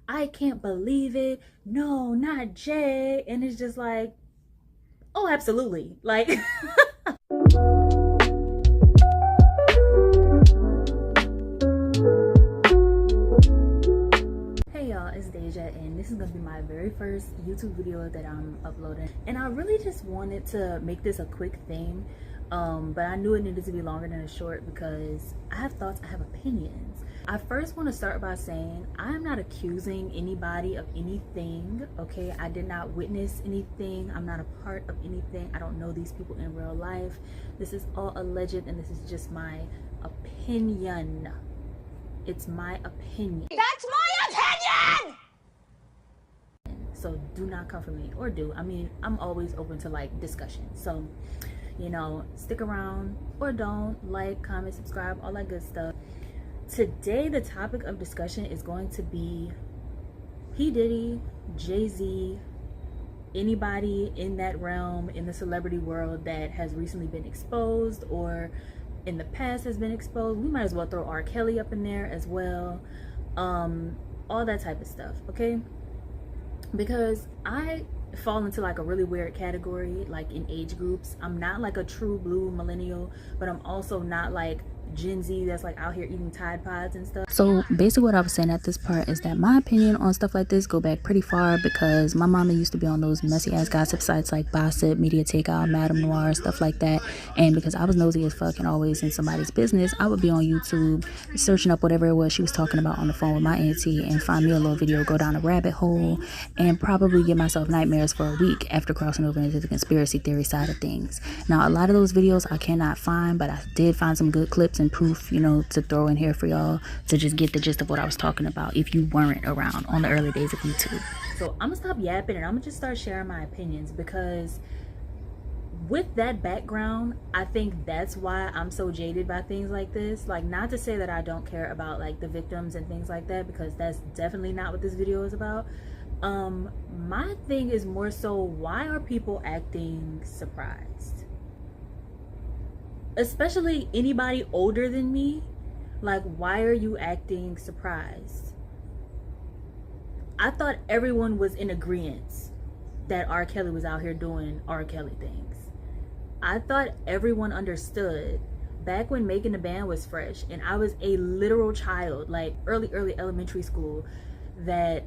I can't believe it. No, not Jay. And it's just like, oh, absolutely. Like, hey y'all, it's Deja, and this is gonna be my very first YouTube video that I'm uploading. And I really just wanted to make this a quick thing, but I knew it needed to be longer than a short because I have thoughts, I have opinions. I first want to start by saying I'm not accusing anybody of anything, okay? I did not witness anything. I'm not a part of anything. I don't know these people in real life. This is all alleged, and this is just my opinion. It's my opinion. That's my opinion! So do not come for me, or do. I mean, I'm always open to like discussion. So, you know, stick around or don't. Like, comment, subscribe, all that good stuff. Today, the topic of discussion is going to be P. Diddy, Jay-Z, anybody in that realm in the celebrity world that has recently been exposed or in the past has been exposed. We might as well throw R. Kelly up in there as well. All that type of stuff, okay? Because I fall into like a really weird category, like in age groups. I'm not like a true blue millennial, but I'm also not like Gen Z that's like out here eating Tide Pods and stuff. So basically what I was saying at this part is that my opinion on stuff like this go back pretty far, because my mama used to be on those messy ass gossip sites like Gossip, Media Takeout, Madame Noir, stuff like that. And because I was nosy as fuck and always in somebody's business, I would be on YouTube searching up whatever it was she was talking about on the phone with my auntie and find me a little video, go down a rabbit hole, and probably give myself nightmares for a week after crossing over into the conspiracy theory side of things. Now, a lot of those videos I cannot find, but I did find some good clips and proof, you know, to throw in here for y'all to just get the gist of what I was talking about if you weren't around on the early days of YouTube. So I'm gonna stop yapping and I'm gonna just start sharing my opinions, because with that background, I think that's why I'm so jaded by things like this. Like, not to say that I don't care about like the victims and things like that, because that's definitely not what this video is about. My thing is more so, why are people acting surprised? Especially anybody older than me. Like, why are you acting surprised? I thought everyone was in agreement that R. Kelly was out here doing R. Kelly things. I thought everyone understood back when Making the Band was fresh and I was a literal child, like early elementary school, that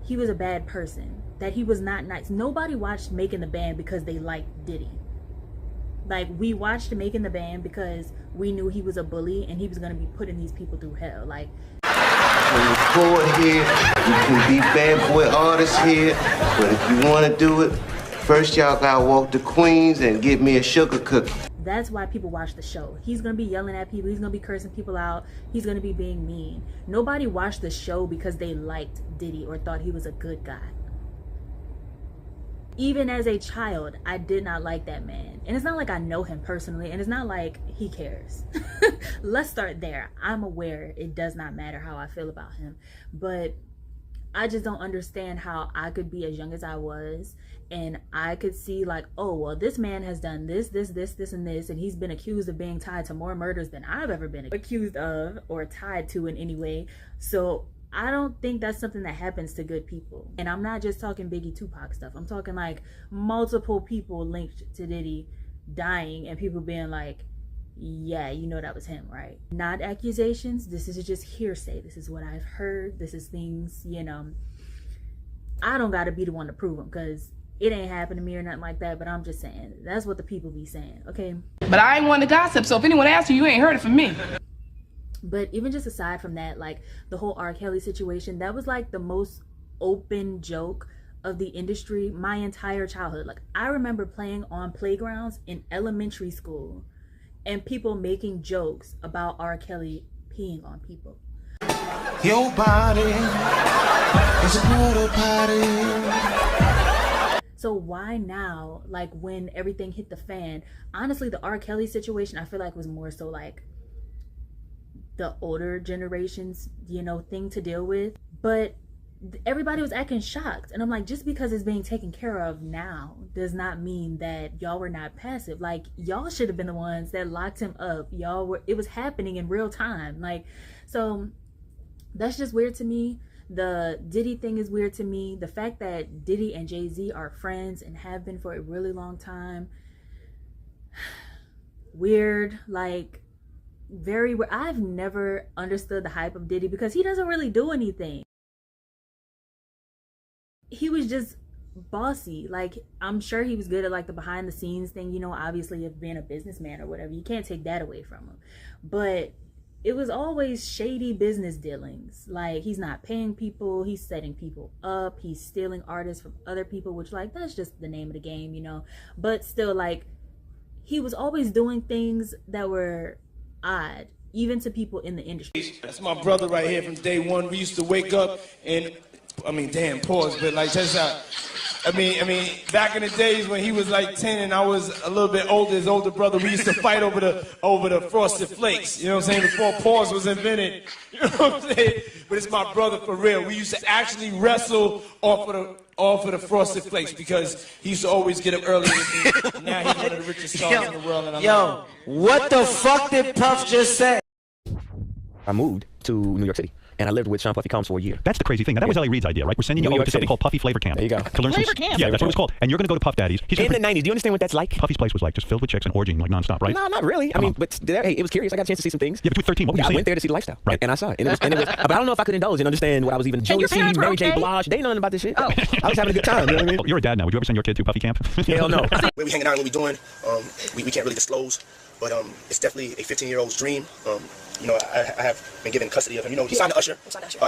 he was a bad person, that he was not nice. Nobody watched Making the Band because they liked Diddy. Like, we watched Making the Band because we knew he was a bully and he was going to be putting these people through hell. Like, when you record here, you can be bad boy artists here, but if you want to do it, first y'all gotta walk to Queens and get me a sugar cookie. that's why people watch the show. He's going to be yelling at people. He's going to be cursing people out. He's going to be being mean. Nobody watched the show because they liked Diddy or thought he was a good guy. Even as a child, I did not like that man. And it's not like I know him personally, and it's not like he cares. Let's start there. I'm aware it does not matter how I feel about him, but I just don't understand how I could be as young as I was and I could see like, oh, well, this man has done this, and this, and he's been accused of being tied to more murders than I've ever been accused of or tied to in any way. So I don't think that's something that happens to good people. And I'm not just talking Biggie, Tupac stuff. I'm talking like multiple people linked to Diddy dying and people being like, yeah, you know that was him, right? Not accusations. This is just hearsay. This is what I've heard. This is things, you know. I don't got to be the one to prove them because it ain't happened to me or nothing like that. But I'm just saying, that's what the people be saying, okay? But I ain't one to gossip, so if anyone asks you, you ain't heard it from me. But even just aside from that, like the whole R. Kelly situation, that was like the most open joke of the industry my entire childhood. Like, I remember playing on playgrounds in elementary school and people making jokes about R. Kelly peeing on people. Your body is a porta potty. So why now, like when everything hit the fan? Honestly, the R. Kelly situation, I feel like was more so like the older generation's, you know, thing to deal with. But everybody was acting shocked, and I'm like, just because it's being taken care of now does not mean that y'all were not passive. Like, y'all should have been the ones that locked him up. Y'all were, it was happening in real time. Like, so that's just weird to me The Diddy thing is weird to me. The fact that Diddy and Jay-Z are friends and have been for a really long time, weird. Like, very weird. I've never understood the hype of Diddy because he doesn't really do anything. He was just bossy. Like, I'm sure he was good at like the behind the scenes thing, you know, obviously, of being a businessman or whatever. You can't take that away from him. But it was always shady business dealings. Like, he's not paying people, he's setting people up, he's stealing artists from other people, which, like, that's just the name of the game, you know. But still, like, he was always doing things that were odd, even to people in the industry. That's my brother right here from day one. We used to wake up and, damn, pause, but like, just back in the days when he was like 10 and I was a little bit older, his older brother, we used to fight over the Frosted Flakes, you know what I'm saying, before pause was invented, you know what I'm saying, but it's my brother for real. We used to actually wrestle off of the Frosted Flakes because he used to always get up early with me. Now he's one of the richest stars in the world. And Yo, what the fuck did Puff just say? I moved to New York City, and I lived with Sean Puffy Combs for a year. That's the crazy thing. Now, that was L.A. Reid's idea, right? We're sending you over to something called Puffy Flavor Camp. There you go. To learn Flavor Camp? Yeah, that's what it was called. And you're going to go to Puff Daddy's. In the 90s, do you understand what that's like? Puffy's place was like just filled with chicks and orgying like nonstop, right? No, not really. But hey, it was curious. I got a chance to see some things. Yeah, but you were 13. What were you I seeing? went there to see the lifestyle, right? And I saw it. And it was but I don't know if I could indulge and understand what I was even. Joey C, Mary J. Blige, they know nothing about this shit. Oh. I was having a good time. You know what I mean? You're a dad now. Would you ever send your kid to Puffy Camp? Hell no. Where we hanging out and what we doing, we can't really disclose, but it's definitely a 15-year-old's dream. You know, I have been given custody of him. You know, he signed to Usher.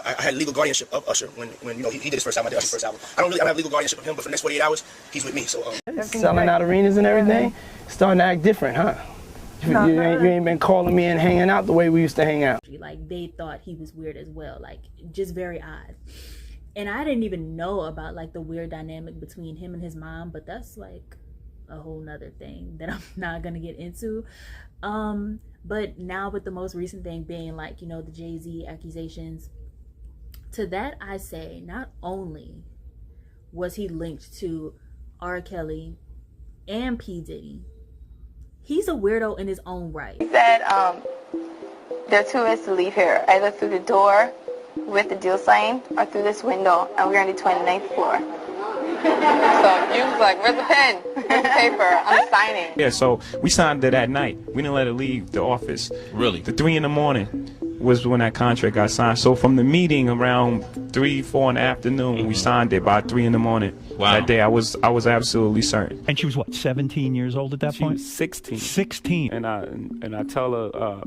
I had legal guardianship of Usher when you know he did his first album. I did Usher's first album. I don't have legal guardianship of him, but for the next 48 hours, he's with me. So selling out arenas and everything, starting to act different, huh? You ain't been calling me and hanging out the way we used to hang out. Like, they thought he was weird as well, like, just very odd. And I didn't even know about like the weird dynamic between him and his mom, but that's like a whole nother thing that I'm not gonna get into. But now with the most recent thing being like, you know, the Jay-Z accusations, to that I say, not only was he linked to R. Kelly and P. Diddy, he's a weirdo in his own right. He said there are two ways to leave here, either through the door with the deal sign or through this window, and we're on the 29th floor. So you was like, where's the pen? Where's the paper? I'm signing. Yeah, so we signed it that night. We didn't let it leave the office. Really? The 3 in the morning was when that contract got signed. So from the meeting around 3, 4 in the afternoon, we signed it by 3 in the morning. Wow. That day, I was absolutely certain. And she was what, 17 years old at that point? She was 16. 16. And I tell her,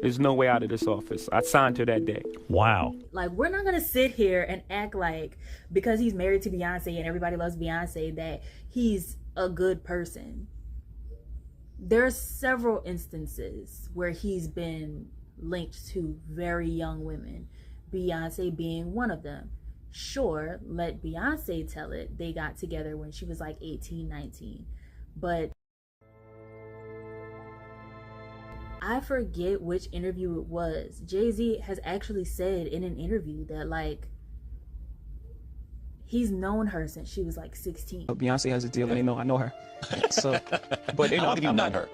there's no way out of this office. I signed her that day. Wow. Like, we're not gonna sit here and act like because he's married to Beyonce and everybody loves Beyonce that he's a good person. There are several instances where he's been linked to very young women, Beyonce being one of them. Sure, let Beyonce tell it. They got together when she was like 18, 19. But I forget which interview it was. Jay-Z has actually said in an interview that like he's known her since she was like 16. Beyonce has a deal and they know I know her. So, but they know have you known her?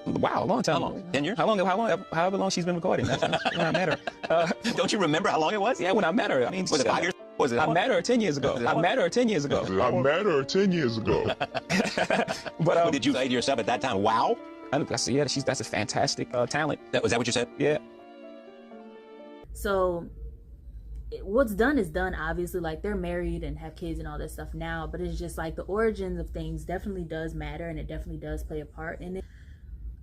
Wow, a long time. How long? 10 years? However long she's been recording. That's when I met her. Don't you remember how long it was? Yeah, when I met her. I mean, was it 5 years? Was it? I met her 10 years ago. I met her 10 years ago. But what did you say to yourself at that time? Wow. I said, yeah, that's a fantastic talent. Was that what you said? Yeah. So what's done is done, obviously. Like, they're married and have kids and all that stuff now, but it's just like the origins of things definitely does matter, and it definitely does play a part in it.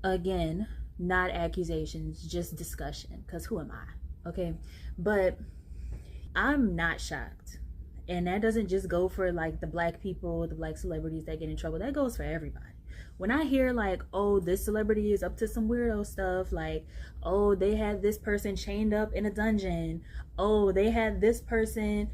Again, not accusations, just discussion, because who am I? Okay, but I'm not shocked, and that doesn't just go for like the black people, the black celebrities that get in trouble. That goes for everybody. When I hear like, oh, this celebrity is up to some weirdo stuff, like, oh, they had this person chained up in a dungeon, oh, they had this person,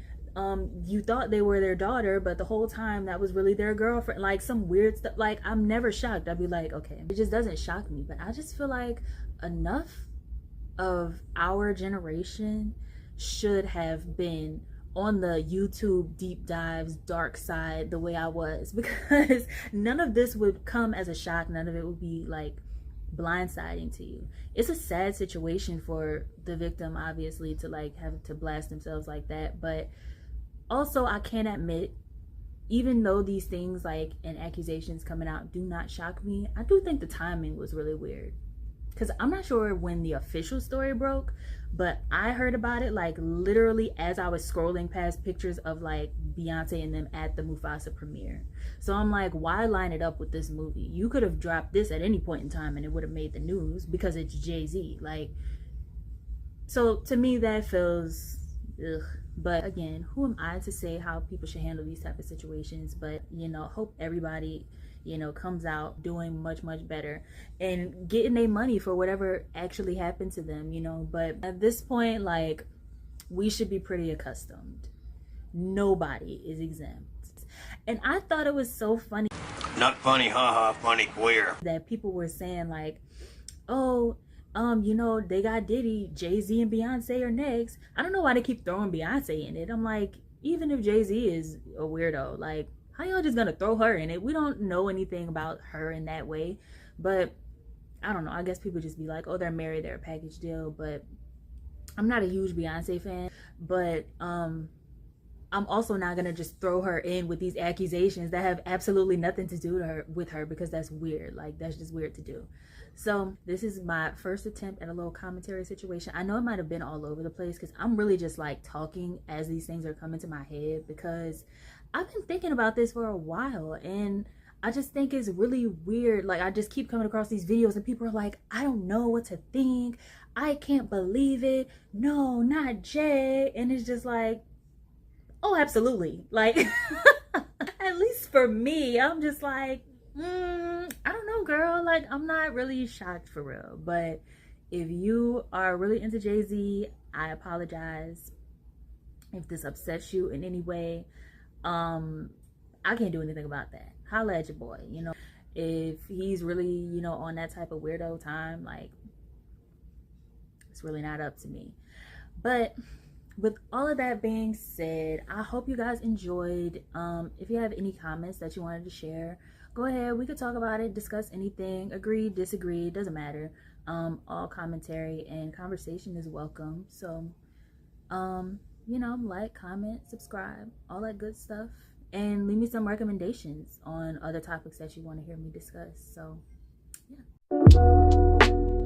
you thought they were their daughter, but the whole time that was really their girlfriend, like some weird stuff, like, I'm never shocked. I'd be like, okay, it just doesn't shock me. But I just feel like enough of our generation should have been on the YouTube deep dives dark side the way I was, because none of this would come as a shock. None of it would be like blindsiding to you. It's a sad situation for the victim, obviously, to like have to blast themselves like that. But also, I can't admit, even though these things like and accusations coming out do not shock me, I do think the timing was really weird. Because I'm not sure when the official story broke, but I heard about it like literally as I was scrolling past pictures of like Beyonce and them at the Mufasa premiere. So I'm like, why line it up with this movie? You could have dropped this at any point in time and it would have made the news because it's Jay-Z. Like, so to me that feels ugh. But again, who am I to say how people should handle these type of situations? But you know, hope everybody, you know, comes out doing much better and getting their money for whatever actually happened to them, you know. But at this point, like, we should be pretty accustomed. Nobody is exempt. And I thought it was so funny. Not funny, haha, funny queer. That people were saying like, oh, you know, they got Diddy, Jay-Z and Beyonce are next. I don't know why they keep throwing Beyonce in it. I'm like, even if Jay-Z is a weirdo, like, how y'all just gonna throw her in it? We don't know anything about her in that way. But I don't know, I guess people just be like, oh, they're married, they're a package deal. But I'm not a huge Beyonce fan, but I'm also not gonna just throw her in with these accusations that have absolutely nothing to do with her because that's weird. Like, that's just weird to do. So this is my first attempt at a little commentary situation. I know it might have been all over the place because I'm really just like talking as these things are coming to my head, because I've been thinking about this for a while and I just think it's really weird. Like, I just keep coming across these videos and people are like, I don't know what to think. I can't believe it. No, not Jay. And it's just like, oh, absolutely. Like, at least for me, I'm just like, I don't know, girl. Like, I'm not really shocked for real. But if you are really into Jay-Z, I apologize if this upsets you in any way. I can't do anything about that. Holla at your boy, you know. If he's really, you know, on that type of weirdo time, like, it's really not up to me. But with all of that being said, I hope you guys enjoyed. If you have any comments that you wanted to share, go ahead. We could talk about it, discuss anything, agree, disagree, doesn't matter. All commentary and conversation is welcome. So, you know, like, comment, subscribe, all that good stuff. And leave me some recommendations on other topics that you want to hear me discuss. So, yeah.